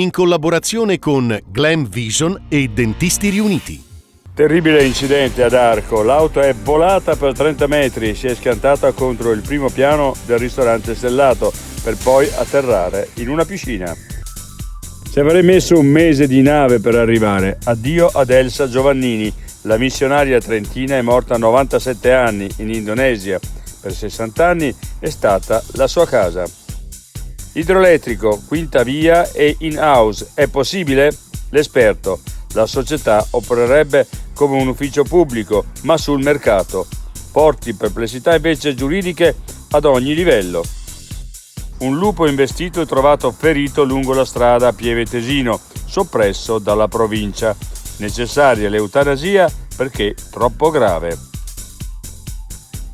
in collaborazione con Glam Vision e Dentisti Riuniti. Terribile incidente ad Arco, l'auto è volata per 30 metri, si è schiantata contro il primo piano del ristorante stellato per poi atterrare in una piscina. Ci avrei messo un mese di nave per arrivare. Addio ad Elsa Giovannini, la missionaria trentina è morta a 97 anni in Indonesia. Per 60 anni è stata la sua casa. Idroelettrico, quinta via e in-house, è possibile? L'esperto. La società opererebbe come un ufficio pubblico, ma sul mercato. Porti perplessità invece giuridiche ad ogni livello. Un lupo investito e trovato ferito lungo la strada a Pieve Tesino, soppresso dalla provincia. Necessaria l'eutanasia perché troppo grave.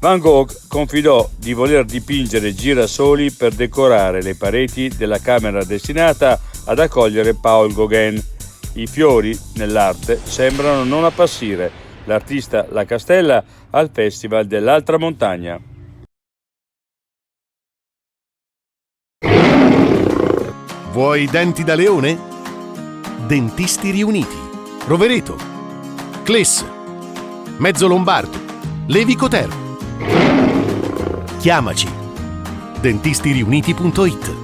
Van Gogh confidò di voler dipingere girasoli per decorare le pareti della camera destinata ad accogliere Paul Gauguin. I fiori, nell'arte, sembrano non appassire. L'artista La Castella al Festival dell'Altra Montagna. Vuoi denti da leone? Dentisti Riuniti. Rovereto. Cles. Mezzo Lombardo. Levico Terme. Chiamaci. dentistiriuniti.it